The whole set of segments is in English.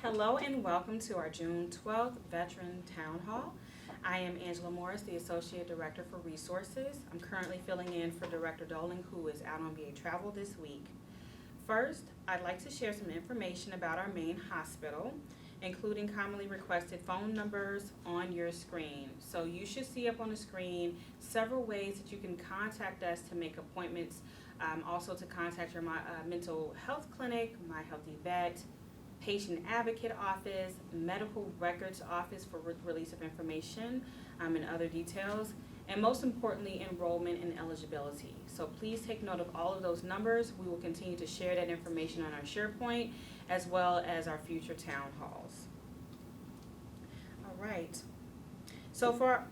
Hello and welcome to our June 12th Veteran Town Hall. I am Angela Morris, the Associate Director for Resources. I'm currently filling in for Director Doling, who is out on VA travel this week. First, I'd like to share some information about our main hospital, including commonly requested phone numbers on your screen. So you should see up on the screen several ways that you can contact us to make appointments, also to contact your mental health clinic, My Healthy Vet, patient advocate office, medical records office for release of information and other details, and most importantly, enrollment and eligibility. So please take note of all of those numbers. We will continue to share that information on our SharePoint as well as our future town halls. All right. So for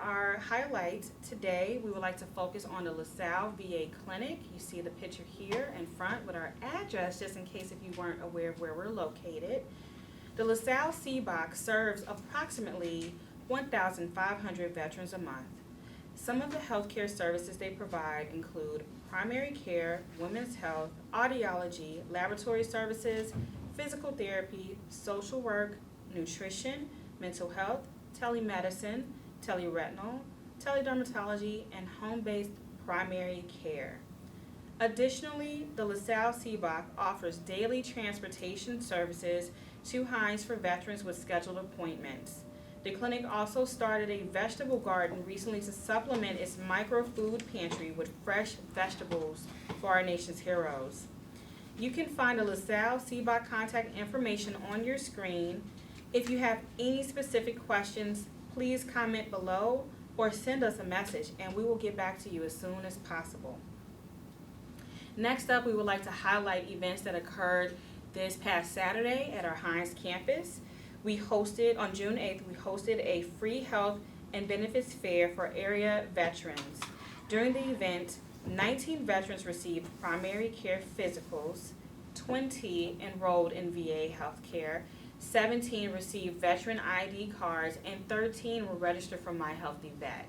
our highlights today, we would like to focus on the LaSalle VA Clinic. You see the picture here in front with our address, just in case if you weren't aware of where we're located. The LaSalle C-Box serves approximately 1,500 veterans a month. Some of the healthcare services they provide include primary care, women's health, audiology, laboratory services, physical therapy, social work, nutrition, mental health, telemedicine, teleretinal, teledermatology, and home-based primary care. Additionally, the LaSalle CBOC offers daily transportation services to Hines for veterans with scheduled appointments. The clinic also started a vegetable garden recently to supplement its micro-food pantry with fresh vegetables for our nation's heroes. You can find the LaSalle CBOC contact information on your screen. If you have any specific questions, please comment below or send us a message and we will get back to you as soon as possible. Next up, we would like to highlight events that occurred this past Saturday at our Hines campus. On June 8th, we hosted a free health and benefits fair for area veterans. During the event, 19 veterans received primary care physicals, 20 enrolled in VA healthcare, 17 received veteran ID cards, and 13 were registered for My Healthy Vet.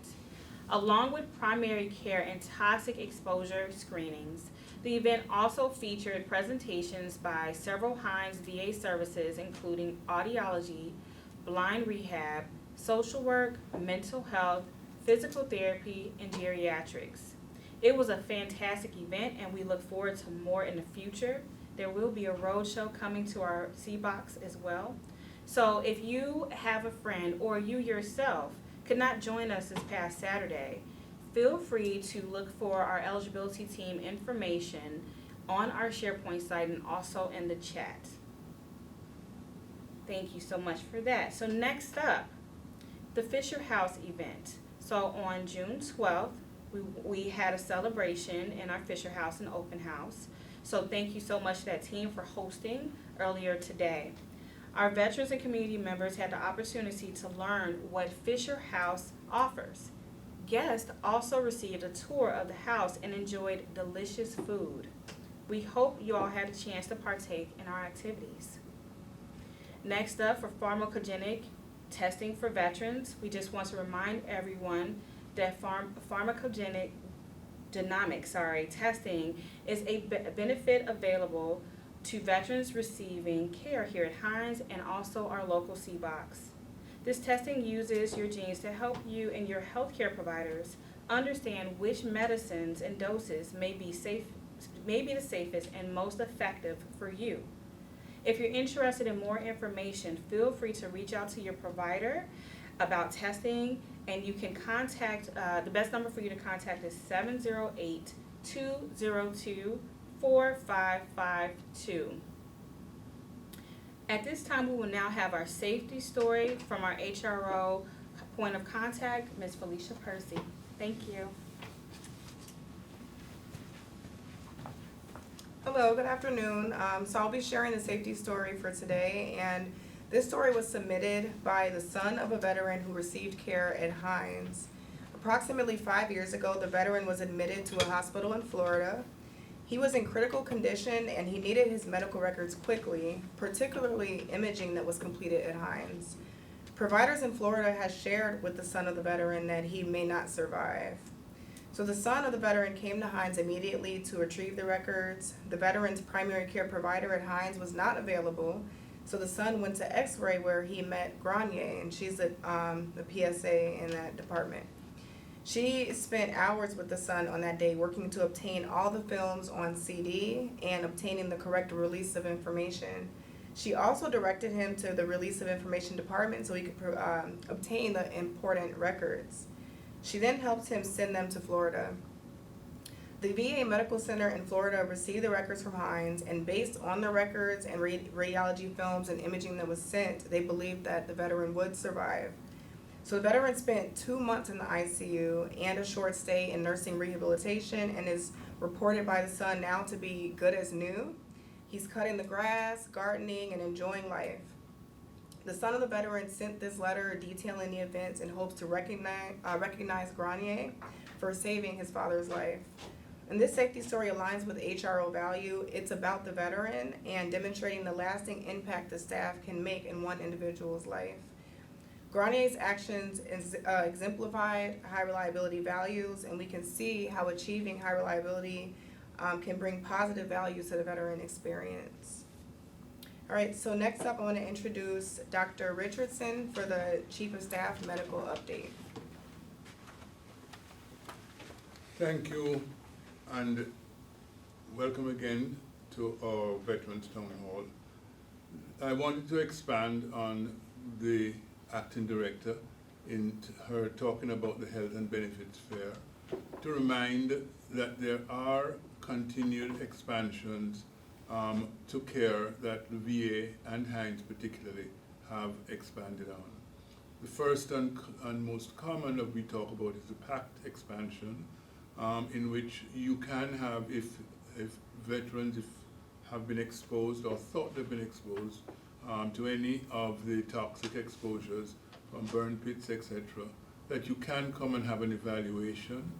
Along with primary care and toxic exposure screenings, the event also featured presentations by several Hines VA services, including audiology, blind rehab, social work, mental health, physical therapy, and geriatrics. It was a fantastic event, and we look forward to more in the future. There will be a roadshow coming to our C-Box as well. So if you have a friend or you yourself could not join us this past Saturday, feel free to look for our eligibility team information on our SharePoint site and also in the chat. Thank you so much for that. So next up, the Fisher House event. So on June 12th, we had a celebration in our Fisher House, an open house. So thank you so much to that team for hosting earlier today. Our veterans and community members had the opportunity to learn what Fisher House offers. Guests also received a tour of the house and enjoyed delicious food. We hope you all had a chance to partake in our activities. Next up, for pharmacogenic testing for veterans, we just want to remind everyone that pharmacogenic testing is a benefit available to veterans receiving care here at Hines and also our local C-Box. This testing uses your genes to help you and your healthcare providers understand which medicines and doses may be the safest and most effective for you. If you're interested in more information, feel free to reach out to your provider about testing, and you can contact, the best number for you to contact is 708-202-4552. At this time, we will now have our safety story from our HRO point of contact, Ms. Felicia Percy. Thank you. Hello, good afternoon. So I'll be sharing the safety story for today, and this story was submitted by the son of a veteran who received care at Hines. Approximately 5 years ago, the veteran was admitted to a hospital in Florida. He was in critical condition and he needed his medical records quickly, particularly imaging that was completed at Hines. Providers in Florida has shared with the son of the veteran that he may not survive. So the son of the veteran came to Hines immediately to retrieve the records. The veteran's primary care provider at Hines was not available, So the son went to X-ray where he met Grenier, and she's the PSA in that department. She spent hours with the son on that day working to obtain all the films on CD and obtaining the correct release of information. She also directed him to the release of information department so he could obtain the important records. She then helped him send them to Florida. The VA Medical Center in Florida received the records from Hines, and based on the records and radiology films and imaging that was sent, they believed that the veteran would survive. So the veteran spent 2 months in the ICU and a short stay in nursing rehabilitation, and is reported by the son now to be good as new. He's cutting the grass, gardening, and enjoying life. The son of the veteran sent this letter detailing the events in hopes to recognize Grenier for saving his father's life. And this safety story aligns with HRO value. It's about the veteran and demonstrating the lasting impact the staff can make in one individual's life. Grenier's actions exemplified high reliability values, and we can see how achieving high reliability can bring positive values to the veteran experience. All right, so next up I want to introduce Dr. Richardson for the Chief of Staff Medical Update. Thank you, and welcome again to our Veterans Town Hall. I wanted to expand on the acting director in her talking about the health and benefits fair to remind that there are continued expansions to care that the VA and Hines particularly have expanded on. The first and most common that we talk about is the PACT expansion, in which you can have, if veterans have been exposed or thought they've been exposed to any of the toxic exposures from burn pits, etc., that you can come and have an evaluation,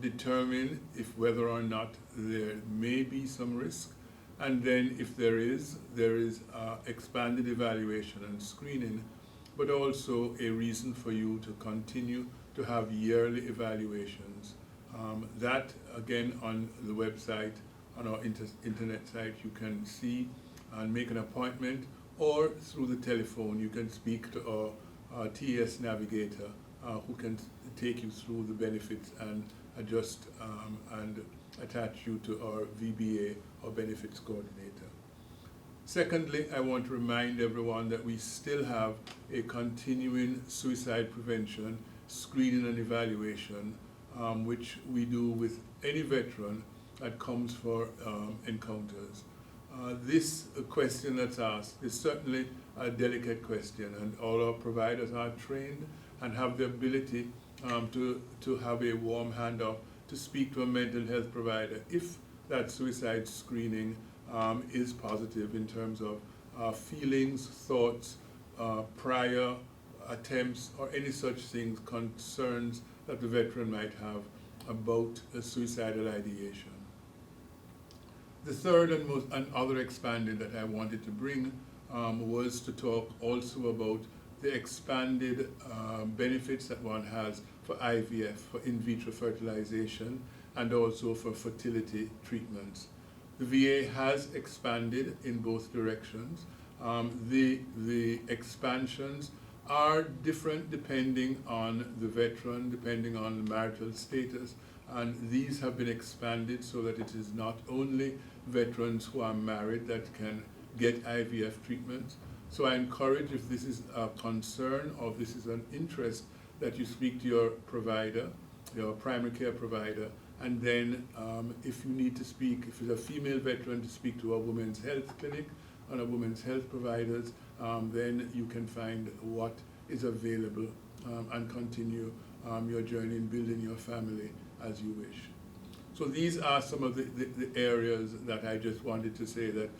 determine if whether or not there may be some risk, and then if there is expanded evaluation and screening, but also a reason for you to continue to have yearly evaluations. That, again, on the website, on our internet site, you can see and make an appointment, or through the telephone, you can speak to our TS navigator who can take you through the benefits and adjust and attach you to our VBA or benefits coordinator. Secondly, I want to remind everyone that we still have a continuing suicide prevention, screening and evaluation, which we do with any veteran that comes for encounters. This question that's asked is certainly a delicate question, and all our providers are trained and have the ability to have a warm handoff to speak to a mental health provider if that suicide screening is positive in terms of feelings, thoughts, prior attempts, or any such things, concerns that the veteran might have about a suicidal ideation. The third and other expanded that I wanted to bring was to talk also about the expanded benefits that one has for IVF, for in vitro fertilization, and also for fertility treatments. The VA has expanded in both directions. The expansions are different depending on the veteran, depending on the marital status, and these have been expanded so that it is not only veterans who are married that can get IVF treatments. So I encourage, if this is a concern or if this is an interest, that you speak to your provider, your primary care provider, and then if you need to speak, if it's a female veteran, to speak to a women's health clinic and a women's health providers, then you can find what is available and continue your journey in building your family as you wish. So these are some of the areas that I just wanted to say that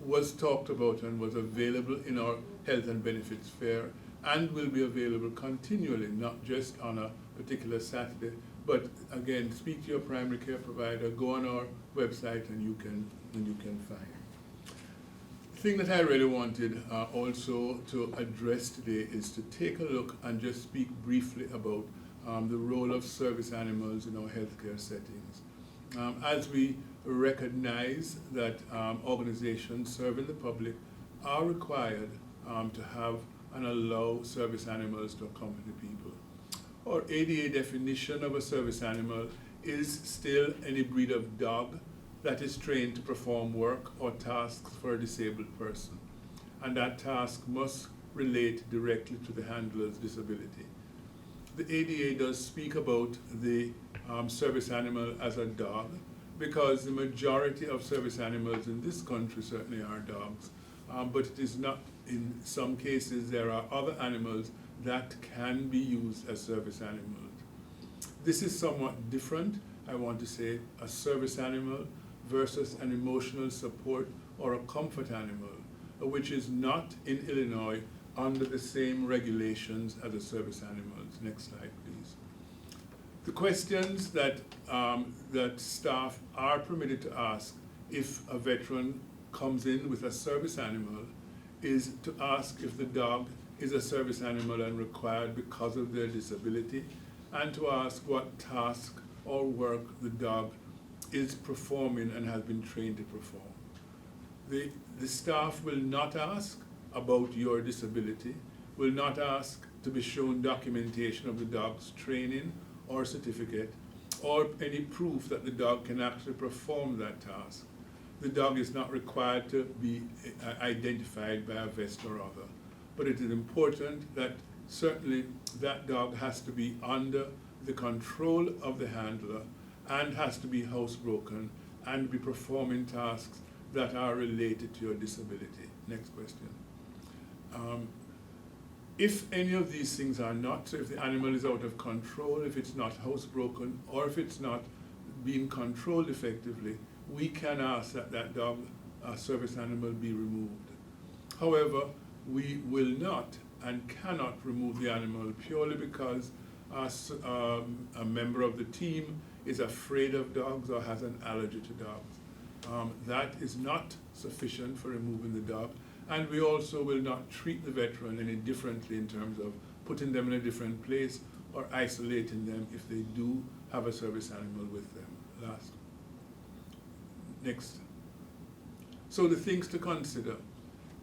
was talked about and was available in our health and benefits fair, and will be available continually, not just on a particular Saturday, but again, speak to your primary care provider, go on our website, and you can find. The thing that I really wanted also to address today is to take a look and just speak briefly about the role of service animals in our healthcare settings. As we recognize that organizations serving the public are required to have and allow service animals to accompany people. Our ADA definition of a service animal is still any breed of dog that is trained to perform work or tasks for a disabled person, and that task must relate directly to the handler's disability. The ADA does speak about the service animal as a dog, because the majority of service animals in this country certainly are dogs, but it is not. In some cases, there are other animals that can be used as service animals. This is somewhat different, I want to say, a service animal versus an emotional support or a comfort animal, which is not in Illinois under the same regulations as the service animals. Next slide, please. The questions that staff are permitted to ask if a veteran comes in with a service animal is to ask if the dog is a service animal and required because of their disability, and to ask what task or work the dog is performing and has been trained to perform. The staff will not ask about your disability, will not ask to be shown documentation of the dog's training or certificate, or any proof that the dog can actually perform that task. The dog is not required to be identified by a vest or other, but it is important that certainly that dog has to be under the control of the handler and has to be housebroken and be performing tasks that are related to your disability. Next question. If any of these things are not, so if the animal is out of control, if it's not housebroken, or if it's not being controlled effectively, we can ask that that dog, service animal, be removed. However, we will not and cannot remove the animal purely because a member of the team is afraid of dogs or has an allergy to dogs. That is not sufficient for removing the dog, and we also will not treat the veteran any differently in terms of putting them in a different place or isolating them if they do have a service animal with them. Last. Next. So the things to consider.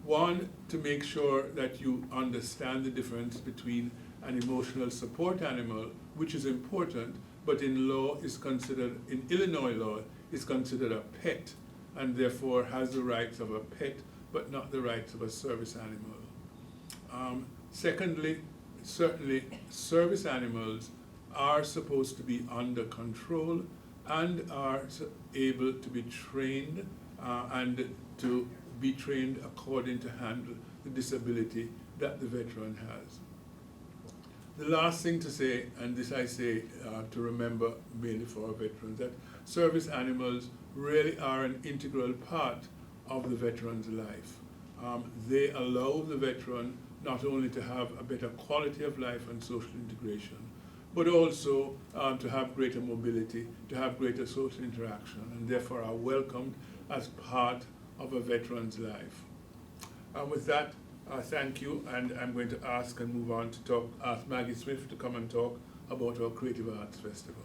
One, to make sure that you understand the difference between an emotional support animal, which is important, but in law is considered, in Illinois law, is considered a pet, and therefore has the rights of a pet, but not the rights of a service animal. Secondly, certainly service animals are supposed to be under control and are able to be trained and to be trained according to handle the disability that the veteran has. The last thing to say, and this I say to remember mainly for our veterans, that service animals really are an integral part of the veteran's life. They allow the veteran not only to have a better quality of life and social integration, but also to have greater mobility, to have greater social interaction, and therefore are welcomed as part of a veteran's life. With that, thank you, and I'm going to ask and move on to ask Maggie Swift to come and talk about our Creative Arts Festival.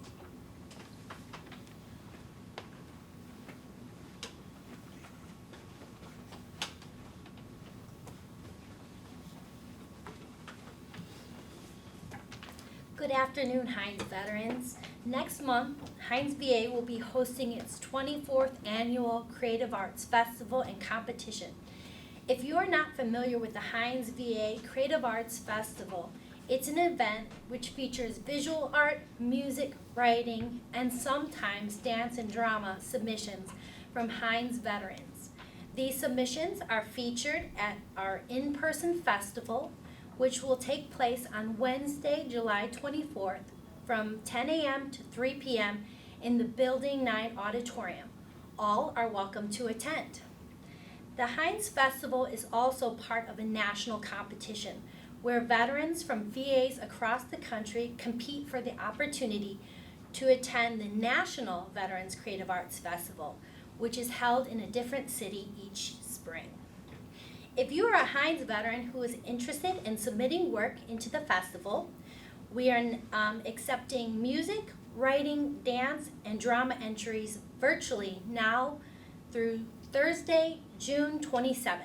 Good afternoon, Hines veterans. Next month, Hines VA will be hosting its 24th annual Creative Arts Festival and competition. If you are not familiar with the Hines VA Creative Arts Festival, it's an event which features visual art, music, writing, and sometimes dance and drama submissions from Hines veterans. These submissions are featured at our in-person festival, which will take place on Wednesday, July 24th from 10 a.m. to 3 p.m. in the Building 9 Auditorium. All are welcome to attend. The Hines Festival is also part of a national competition where veterans from VAs across the country compete for the opportunity to attend the National Veterans Creative Arts Festival, which is held in a different city each spring. If you are a Hines veteran who is interested in submitting work into the festival, we are accepting music, writing, dance, and drama entries virtually now through Thursday, June 27th.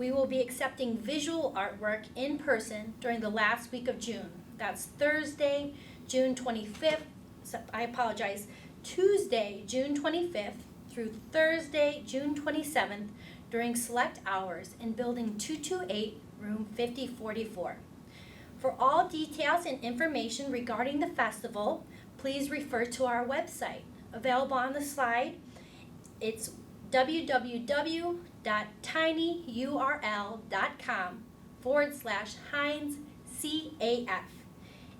We will be accepting visual artwork in person during the last week of June. That's Thursday, June 25th, Tuesday, June 25th through Thursday, June 27th during select hours in Building 228, Room 5044. For all details and information regarding the festival, please refer to our website. Available on the slide, it's www.tinyurl.com/Hines CAF.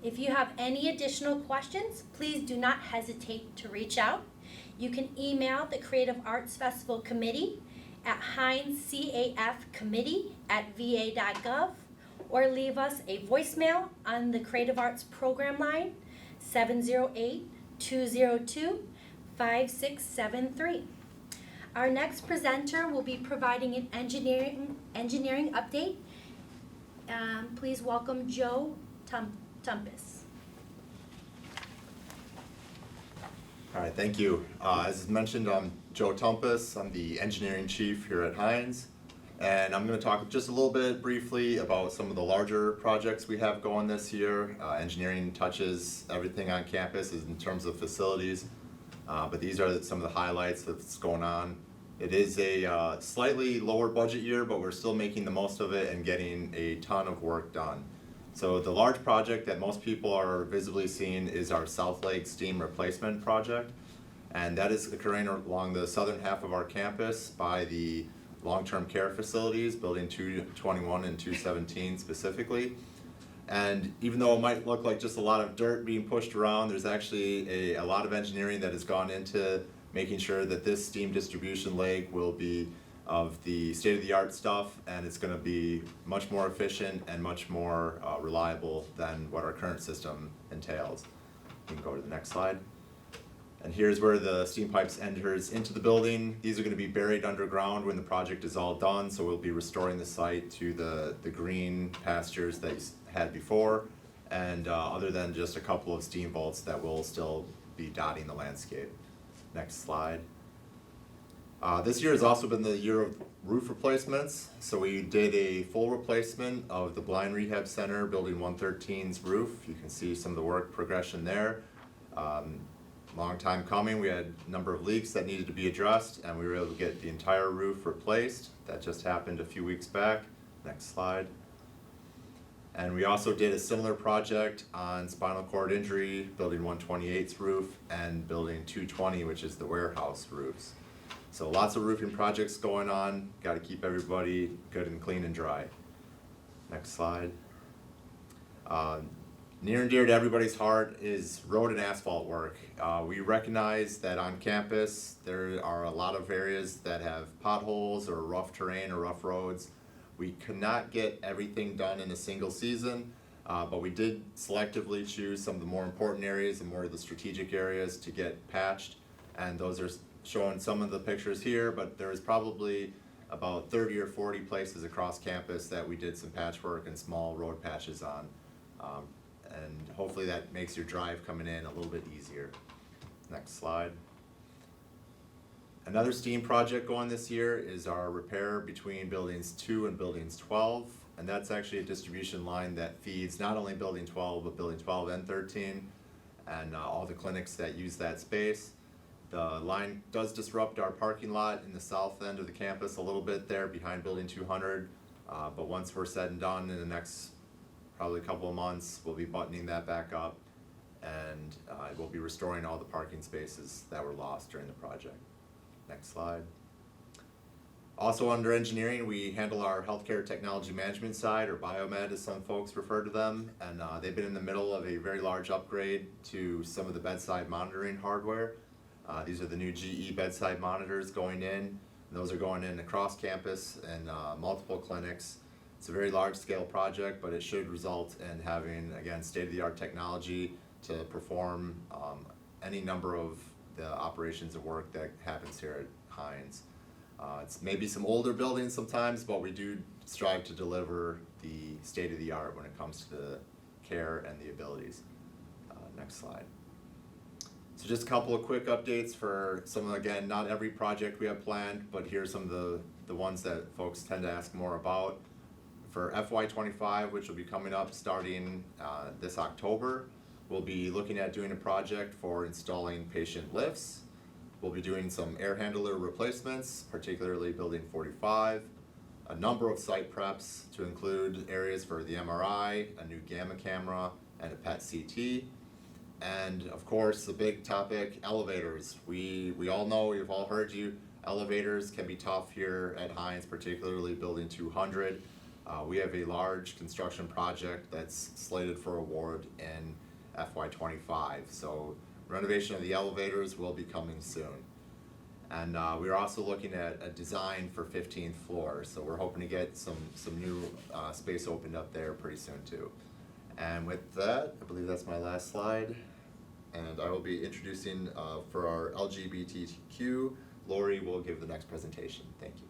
If you have any additional questions, please do not hesitate to reach out. You can email the Creative Arts Festival Committee at hinescafcommittee@va.gov or leave us a voicemail on the Creative Arts Program line 708-202-5673. Our next presenter will be providing an engineering update. Please welcome Joe Tumpus. All right, thank you. As mentioned, I'm Joe Tumpus. I'm the engineering chief here at Hines. And I'm going to talk just a little bit briefly about some of the larger projects we have going this year. Engineering touches everything on campus in terms of facilities, but these are some of the highlights that's going on. It is a slightly lower budget year, but we're still making the most of it and getting a ton of work done. So the large project that most people are visibly seeing is our South Lake Steam Replacement Project, and that is occurring along the southern half of our campus by the long-term care facilities, building 221 and 217 specifically. And even though it might look like just a lot of dirt being pushed around, there's actually a lot of engineering that has gone into making sure that this steam distribution leg will be of the state-of-the-art stuff, and it's going to be much more efficient and much more reliable than what our current system entails. You can go to the next slide. And here's where the steam pipes enters into the building. These are going to be buried underground when the project is all done, so we'll be restoring the site to the green pastures that you had before, and other than just a couple of steam vaults that will still be dotting the landscape. Next slide. This year has also been the year of roof replacements, so we did a full replacement of the Blind Rehab Center, Building 113's roof. You can see some of the work progression there. Long time coming. We had a number of leaks that needed to be addressed, and we were able to get the entire roof replaced. That just happened a few weeks back. Next slide. And we also did a similar project on spinal cord injury, Building 128's roof, and Building 220, which is the warehouse roofs. So lots of roofing projects going on. Got to keep everybody good and clean and dry. Next slide. Near and dear to everybody's heart is road and asphalt work. We recognize that on campus there are a lot of areas that have potholes or rough terrain or rough roads. We could not get everything done in a single season, but we did selectively choose some of the more important areas and more of the strategic areas to get patched, and those are shown some of the pictures here, but there is probably about 30 or 40 places across campus that we did some patchwork and small road patches on. And hopefully that makes your drive coming in a little bit easier. Next slide. Another STEAM project going this year is our repair between buildings 2 and buildings 12, and that's actually a distribution line that feeds not only building 12 but building 12 and 13 and all the clinics that use that space. The line does disrupt our parking lot in the south end of the campus a little bit there behind building 200, but once we're said and done in the next probably a couple of months, we'll be buttoning that back up, and we'll be restoring all the parking spaces that were lost during the project. Next slide. Also under engineering, we handle our healthcare technology management side, or biomed as some folks refer to them, and they've been in the middle of a very large upgrade to some of the bedside monitoring hardware. These are the new GE bedside monitors going in, and those are going in across campus and multiple clinics. It's a very large scale project, but it should result in having, again, state-of-the-art technology to perform any number of the operations of work that happens here at Hines. It's maybe some older buildings sometimes, but we do strive to deliver the state-of-the-art when it comes to the care and the abilities. Next slide. So just a couple of quick updates for some of, again, not every project we have planned, but here's some of the ones that folks tend to ask more about. For FY25, which will be coming up starting this October, we'll be looking at doing a project for installing patient lifts. We'll be doing some air handler replacements, particularly building 45, a number of site preps to include areas for the MRI, a new gamma camera, and a PET CT. And of course, the big topic, elevators. We all know, we've all heard you, elevators can be tough here at Hines, particularly building 200. We have a large construction project that's slated for award in FY25. So renovation of the elevators will be coming soon. And we're also looking at a design for 15th floor. So we're hoping to get some new space opened up there pretty soon too. And with that, I believe that's my last slide. And I will be introducing for our LGBTQ, Lori will give the next presentation. Thank you.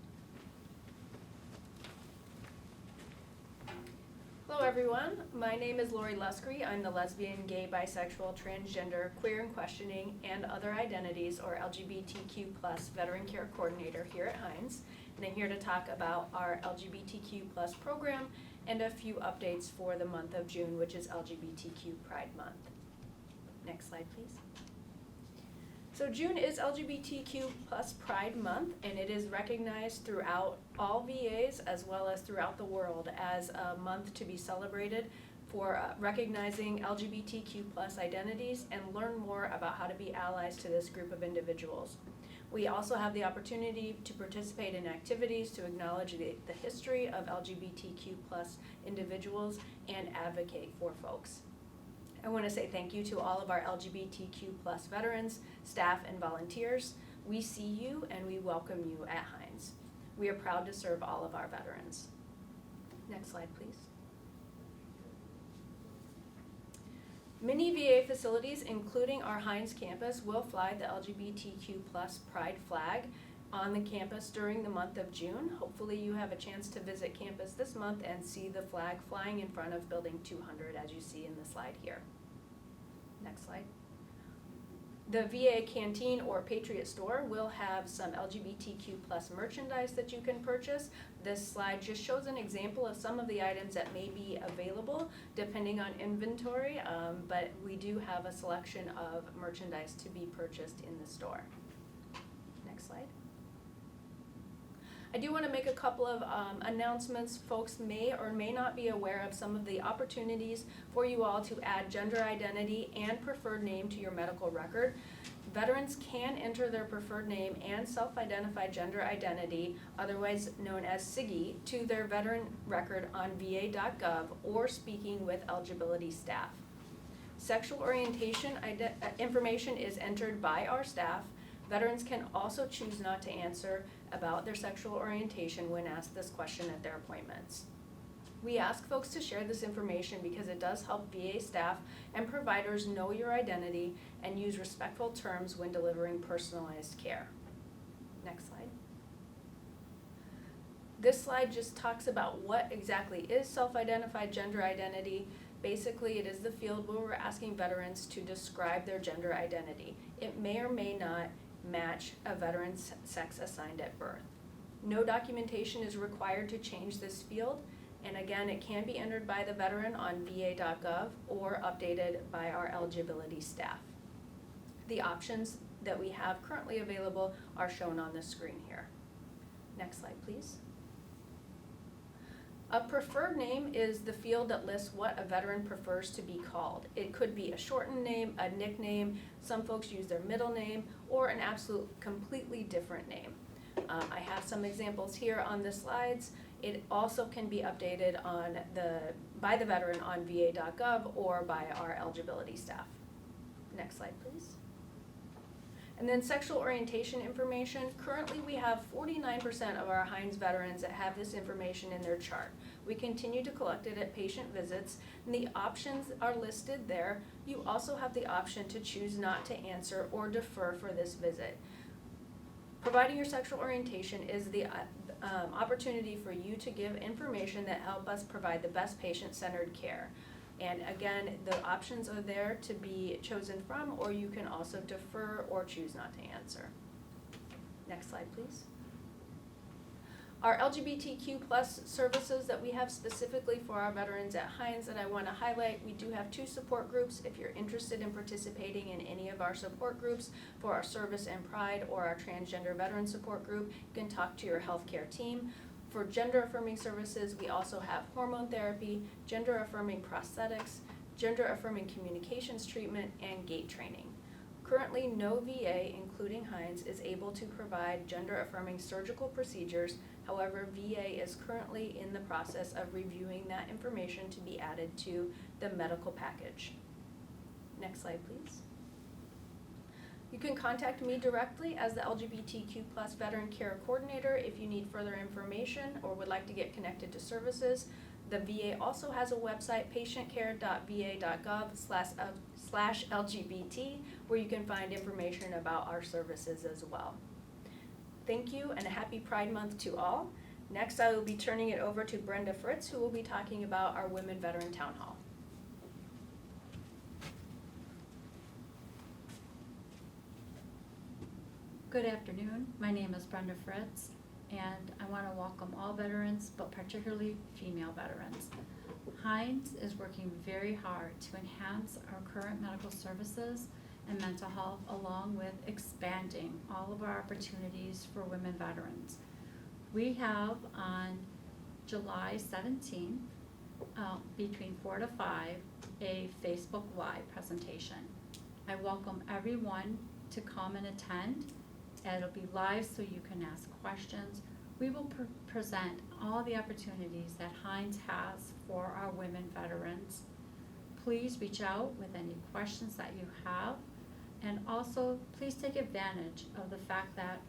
Hello everyone, my name is Lori Luskery. I'm the lesbian, gay, bisexual, transgender, queer and questioning, and other identities, or LGBTQ+ veteran care coordinator here at Hines. And I'm here to talk about our LGBTQ+ program and a few updates for the month of June, which is LGBTQ Pride Month. Next slide, please. So June is LGBTQ+ Pride Month, and it is recognized throughout all VAs as well as throughout the world as a month to be celebrated for recognizing LGBTQ+ identities and learn more about how to be allies to this group of individuals. We also have the opportunity to participate in activities to acknowledge the history of LGBTQ+ individuals and advocate for folks. I want to say thank you to all of our LGBTQ+ veterans, staff, and volunteers. We see you and we welcome you at Hines. We are proud to serve all of our veterans. Next slide, please. Many VA facilities, including our Hines campus, will fly the LGBTQ+ Pride flag on the campus during the month of June. Hopefully you have a chance to visit campus this month and see the flag flying in front of building 200 as you see in the slide here. Next slide. The VA canteen or Patriot store will have some LGBTQ+ merchandise that you can purchase. This slide just shows an example of some of the items that may be available depending on inventory, but we do have a selection of merchandise to be purchased in the store. Next slide. I do want to make a couple of announcements. Folks may or may not be aware of some of the opportunities for you all to add gender identity and preferred name to your medical record. Veterans can enter their preferred name and self-identified gender identity, otherwise known as SIGI, to their veteran record on va.gov or speaking with eligibility staff. Sexual orientation information is entered by our staff. Veterans can also choose not to answer about their sexual orientation when asked this question at their appointments. We ask folks to share this information because it does help VA staff and providers know your identity and use respectful terms when delivering personalized care. Next slide. This slide just talks about what exactly is self-identified gender identity. Basically, it is the field where we're asking veterans to describe their gender identity. It may or may not match a veteran's sex assigned at birth. No documentation is required to change this field, and again, it can be entered by the veteran on va.gov or updated by our eligibility staff. The options that we have currently available are shown on the screen here. Next slide, please. A preferred name is the field that lists what a veteran prefers to be called. It could be a shortened name, a nickname, some folks use their middle name, or an absolute completely different name. I have some examples here on the slides. It also can be updated by the veteran on va.gov or by our eligibility staff. Next slide, please. And then sexual orientation information. Currently, we have 49% of our Hines veterans that have this information in their chart. We continue to collect it at patient visits, and the options are listed there. You also have the option to choose not to answer or defer for this visit. Providing your sexual orientation is the opportunity for you to give information that help us provide the best patient-centered care. And again, the options are there to be chosen from, or you can also defer or choose not to answer. Next slide, please. Our LGBTQ plus services that we have specifically for our veterans at Hines that I want to highlight, we do have 2 support groups. If you're interested in participating in any of our support groups for our Service and Pride or our Transgender Veteran Support Group, you can talk to your healthcare team. For gender affirming services, we also have hormone therapy, gender affirming prosthetics, gender affirming communications treatment, and gait training. Currently, no VA, including Hines, is able to provide gender affirming surgical procedures. However, VA is currently in the process of reviewing that information to be added to the medical package. Next slide, please. You can contact me directly as the LGBTQ plus Veteran Care Coordinator if you need further information or would like to get connected to services. The VA also has a website, patientcare.va.gov/LGBT, where you can find information about our services as well. Thank you and a happy Pride Month to all. Next, I will be turning it over to Brenda Fritz, who will be talking about our Women Veteran Town Hall. Good afternoon. My name is Brenda Fritz, and I want to welcome all veterans, but particularly female veterans. Hines is working very hard to enhance our current medical services and mental health, along with expanding all of our opportunities for women veterans. We have on July 17th, between 4 to 5, a Facebook Live presentation. I welcome everyone to come and attend. It'll be live so you can ask questions. We will present all the opportunities that Hines has for our women veterans. Please reach out with any questions that you have. And also, please take advantage of the fact that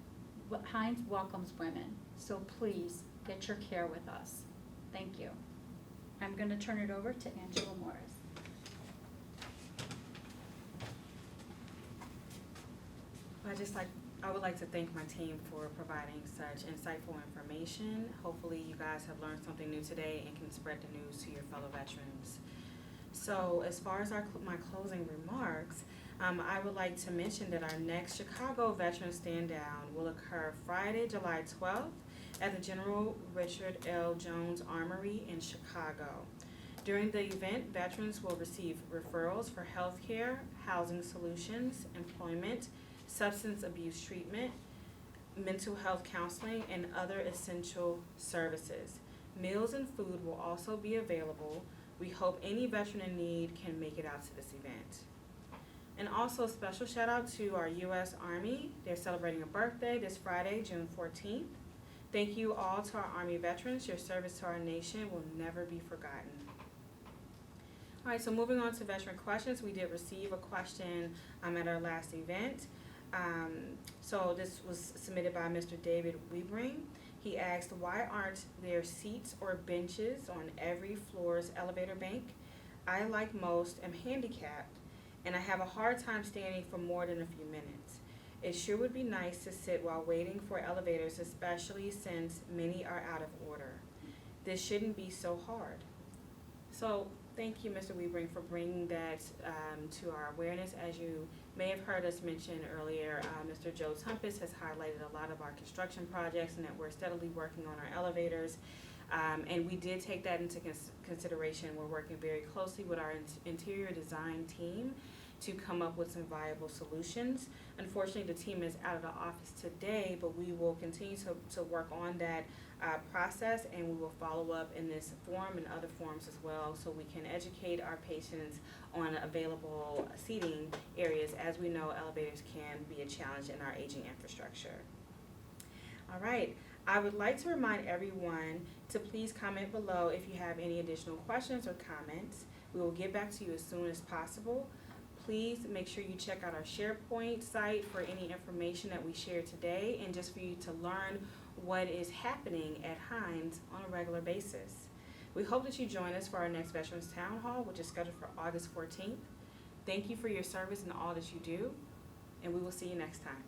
Hines welcomes women. So please get your care with us. Thank you. I'm going to turn it over to Angela Morris. I would like to thank my team for providing such insightful information. Hopefully you guys have learned something new today and can spread the news to your fellow veterans. So as far as my closing remarks, I would like to mention that our next Chicago Veteran Stand Down will occur Friday, July 12th at the General Richard L. Jones Armory in Chicago. During the event, veterans will receive referrals for health care, housing solutions, employment, substance abuse treatment, mental health counseling, and other essential services. Meals and food will also be available. We hope any veteran in need can make it out to this event. And also special shout out to our U.S. Army. They're celebrating a birthday this Friday, June 14th. Thank you all to our Army veterans. Your service to our nation will never be forgotten. All right, so moving on to veteran questions. We did receive a question at our last event. So this was submitted by Mr. David Wiebring. He asked, why aren't there seats or benches on every floor's elevator bank? I, like most, am handicapped, and I have a hard time standing for more than a few minutes. It sure would be nice to sit while waiting for elevators, especially since many are out of order. This shouldn't be so hard. So thank you, Mr. Wiebring, for bringing that to our awareness. As you may have heard us mention earlier, Mr. Joe Tumpus has highlighted a lot of our construction projects and that we're steadily working on our elevators. And we did take that into consideration. We're working very closely with our interior design team to come up with some viable solutions. Unfortunately, the team is out of the office today, but we will continue to work on that process, and we will follow up in this forum and other forums as well, so we can educate our patients on available seating areas. As we know, elevators can be a challenge in our aging infrastructure. All right, I would like to remind everyone to please comment below if you have any additional questions or comments. We will get back to you as soon as possible. Please make sure you check out our SharePoint site for any information that we share today and just for you to learn what is happening at Hines on a regular basis. We hope that you join us for our next Veterans Town Hall, which is scheduled for August 14th. Thank you for your service and all that you do, and we will see you next time.